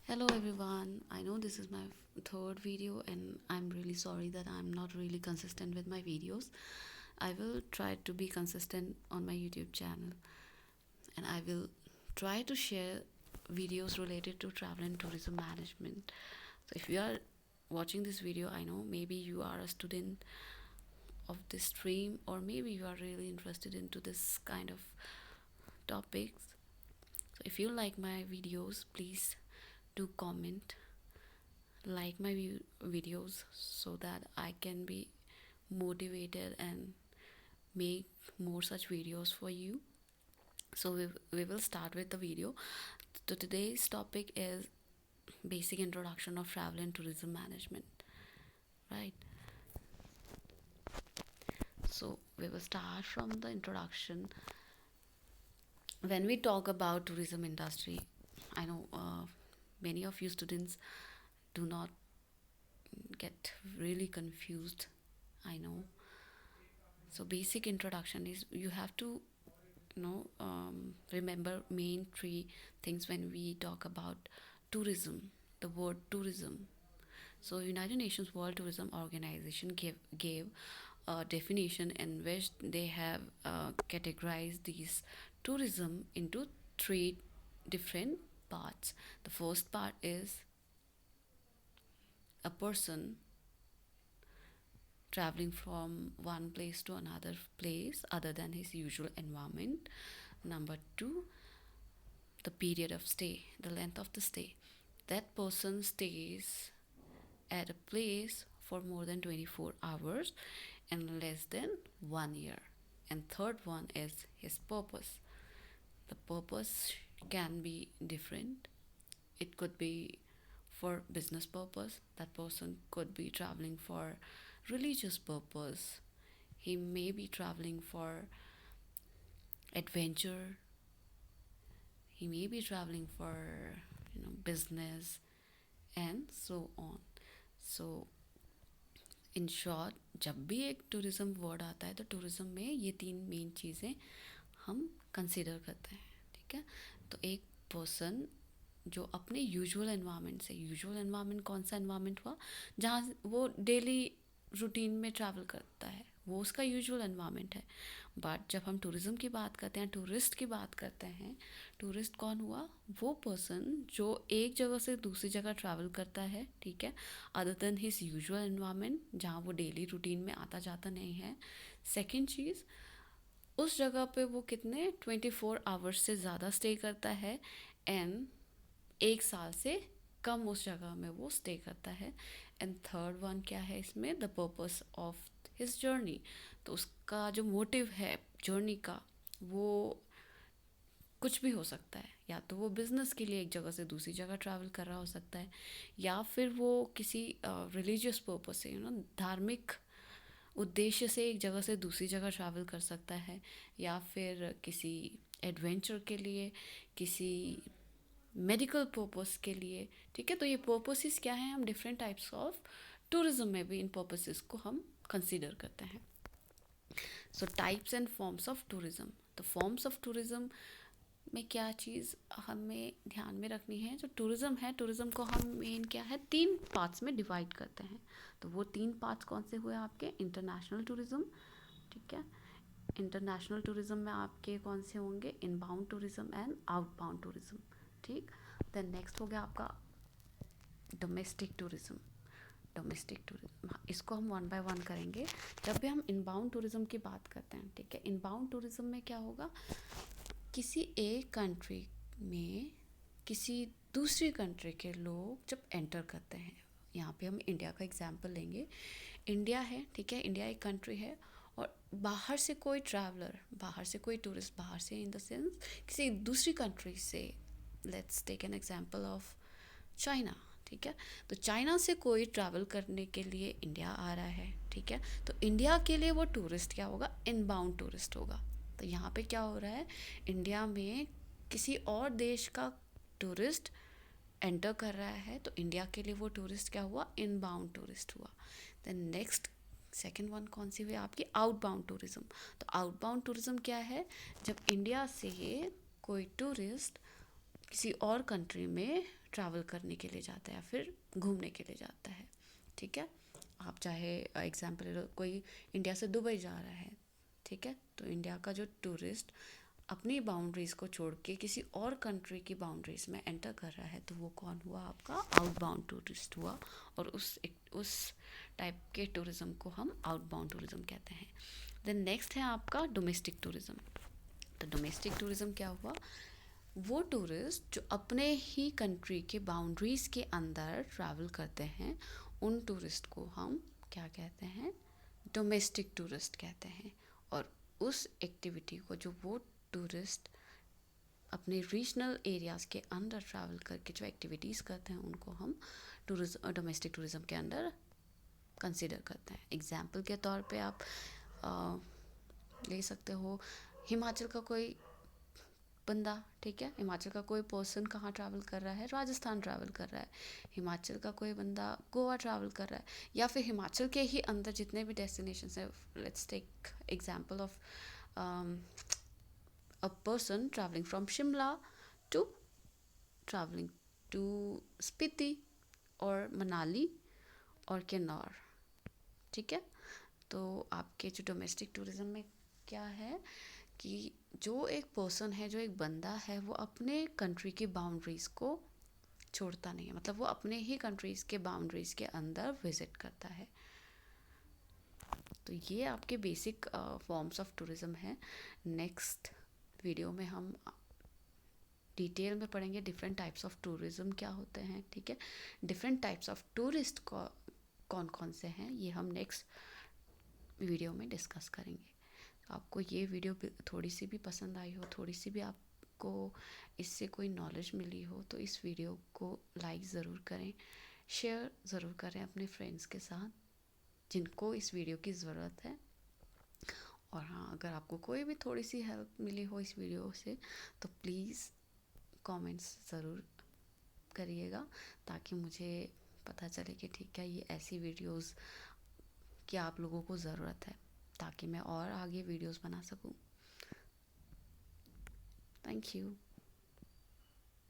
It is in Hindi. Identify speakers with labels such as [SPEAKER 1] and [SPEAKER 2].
[SPEAKER 1] Hello everyone. I know this is my third video and I'm really sorry that I'm not really consistent with my videos. I will try to be consistent on my YouTube channel and I will try to share videos related to travel and tourism management. So if you are watching this video, I know maybe you are a student of this stream or maybe you are really interested into this kind of topics. So if you like my videos, please do comment like my videos so that I can be motivated and make more such videos for you. So we will start with the video. So today's topic is basic introduction of travel and tourism management, right? So we will start from the introduction. When we talk about tourism industry, I know many of you students do not get really confused. I know. So basic introduction is you have to remember main three things when we talk about tourism. The word tourism. So United Nations World Tourism Organization gave a definition in which they have categorized these tourism into three different parts. The first part is a person traveling from one place to another place other than his usual environment. Number two, the period of stay, the length of the stay. That person stays at a place for more than 24 hours and less than 1 year. And third one is his purpose. The purpose can be different. It could be for business purpose. That person could be traveling for religious purpose. He may be traveling for adventure. He may be traveling for business and so on. So in short जब भी एक टूरिज़्म वर्ड आता है तो टूरिज़्म में ये तीन मेन चीज़ें हम कंसिडर करते हैं, ठीक है। तो एक पर्सन जो अपने यूजुअल एनवायरनमेंट से, यूजुअल एनवायरनमेंट कौन सा एनवायरनमेंट हुआ जहाँ वो डेली रूटीन में ट्रैवल करता है, वो उसका यूजुअल एनवायरनमेंट है। बट जब हम टूरिज़्म की बात करते हैं, टूरिस्ट की बात करते हैं, टूरिस्ट कौन हुआ? वो पर्सन जो एक जगह से दूसरी जगह ट्रैवल करता है, ठीक है, other than his usual environment जहाँ वो डेली रूटीन में आता जाता नहीं है। सेकेंड चीज़, उस जगह पे वो कितने 24 आवर्स से ज़्यादा स्टे करता है एंड 1 साल से कम उस जगह में वो स्टे करता है। एंड थर्ड वन क्या है इसमें? The purpose of his journey. तो उसका जो मोटिव है जर्नी का वो कुछ भी हो सकता है। या तो वो बिज़नेस के लिए एक जगह से दूसरी जगह ट्रैवल कर रहा हो सकता है, या फिर वो किसी रिलीजियस पर्पस से धार्मिक उद्देश्य से एक जगह से दूसरी जगह ट्रैवल कर सकता है, या फिर किसी एडवेंचर के लिए, किसी मेडिकल पर्पस के लिए, ठीक है। तो ये पर्पसेस क्या हैं? हम डिफरेंट टाइप्स ऑफ टूरिज्म में भी इन पर्पसेस को हम कंसिडर करते हैं। सो types and forms of tourism. तो फॉर्म्स ऑफ टूरिज्म में क्या चीज़ हमें ध्यान में रखनी है? जो टूरिज़्म है, टूरिज़्म को हम मेन क्या है, तीन पार्ट्स में डिवाइड करते हैं। तो वो तीन पार्ट्स कौन से हुए आपके? इंटरनेशनल टूरिज़्म, ठीक है। इंटरनेशनल टूरिज़्म में आपके कौन से होंगे? Inbound tourism and outbound tourism, ठीक। देन नेक्स्ट हो गया आपका डोमेस्टिक टूरिज़्म। डोमेस्टिक टूरिज्म, इसको हम वन बाय वन करेंगे जब भी हम इनबाउंड टूरिज़्म की बात करते हैं, ठीक है। इनबाउंड टूरिज़्म में क्या होगा? किसी एक कंट्री में किसी दूसरी कंट्री के लोग जब एंटर करते हैं, यहाँ पे हम इंडिया का एग्जांपल लेंगे। इंडिया है, ठीक है, इंडिया एक कंट्री है और बाहर से कोई ट्रैवलर, बाहर से कोई टूरिस्ट, बाहर से इन द सेंस किसी दूसरी कंट्री से, let's take an example of China, ठीक है। तो चाइना से कोई ट्रैवल करने के लिए इंडिया आ रहा है, ठीक है। तो इंडिया के लिए वो टूरिस्ट क्या होगा? इनबाउंड टूरिस्ट होगा। तो यहाँ पे क्या हो रहा है? इंडिया में किसी और देश का टूरिस्ट एंटर कर रहा है, तो इंडिया के लिए वो टूरिस्ट क्या हुआ? इनबाउंड टूरिस्ट हुआ। देन नेक्स्ट सेकेंड वन कौन सी हुई आपकी? Outbound tourism. तो आउटबाउंड टूरिज्म क्या है? जब इंडिया से कोई टूरिस्ट किसी और कंट्री में ट्रैवल करने के लिए जाता है या फिर घूमने के लिए जाता है, ठीक है। आप चाहे एग्जांपल ले लो, कोई इंडिया से दुबई जा रहा है, ठीक है, तो इंडिया का जो टूरिस्ट अपनी बाउंड्रीज़ को छोड़ के किसी और कंट्री की बाउंड्रीज में एंटर कर रहा है, तो वो कौन हुआ? आपका आउटबाउंड टूरिस्ट हुआ। और उस टाइप के टूरिज़्म को हम आउटबाउंड टूरिज़्म कहते हैं। देन नेक्स्ट है आपका डोमेस्टिक टूरिज़्म। तो डोमेस्टिक टूरिज़्म क्या हुआ? वो टूरिस्ट जो अपने ही कंट्री के बाउंड्रीज़ के अंदर ट्रैवल करते हैं, उन टूरिस्ट को हम क्या कहते हैं? डोमेस्टिक टूरिस्ट कहते हैं। और उस एक्टिविटी को जो वो टूरिस्ट अपने रीजनल एरियाज़ के अंदर ट्रैवल करके जो एक्टिविटीज़ करते हैं, उनको हम डोमेस्टिक टूरिज़्म के अंदर कंसिडर करते हैं। एग्जाम्पल के तौर पे आप ले सकते हो हिमाचल का कोई बंदा, ठीक है, हिमाचल का कोई पर्सन कहाँ ट्रैवल कर रहा है? राजस्थान ट्रैवल कर रहा है। हिमाचल का कोई बंदा गोवा ट्रैवल कर रहा है, या फिर हिमाचल के ही अंदर जितने भी डेस्टिनेशंस हैं, let's take example of a person traveling from Shimla to traveling to Spiti और मनाली और किन्नौर, ठीक है। तो आपके जो डोमेस्टिक टूरिज्म में क्या है कि जो एक पर्सन है, जो एक बंदा है, वो अपने कंट्री की बाउंड्रीज़ को छोड़ता नहीं है, मतलब वो अपने ही कंट्रीज़ के बाउंड्रीज़ के अंदर विजिट करता है। तो ये आपके बेसिक फॉर्म्स ऑफ टूरिज्म है। नेक्स्ट वीडियो में हम डिटेल में पढ़ेंगे डिफरेंट टाइप्स ऑफ टूरिज्म क्या होते हैं, ठीक है। डिफरेंट टाइप्स ऑफ टूरिस्ट कौन कौन से हैं, ये हम नेक्स्ट वीडियो में डिस्कस करेंगे। आपको ये वीडियो थोड़ी सी भी पसंद आई हो, थोड़ी सी भी आपको इससे कोई नॉलेज मिली हो, तो इस वीडियो को लाइक ज़रूर करें, शेयर ज़रूर करें अपने फ्रेंड्स के साथ जिनको इस वीडियो की ज़रूरत है। और हाँ, अगर आपको कोई भी थोड़ी सी हेल्प मिली हो इस वीडियो से, तो प्लीज़ कमेंट्स ज़रूर करिएगा, ताकि मुझे पता चले कि ठीक है, ये ऐसी वीडियोस की आप लोगों को ज़रूरत है, ताकि मैं और आगे वीडियोस बना सकूं। Thank you.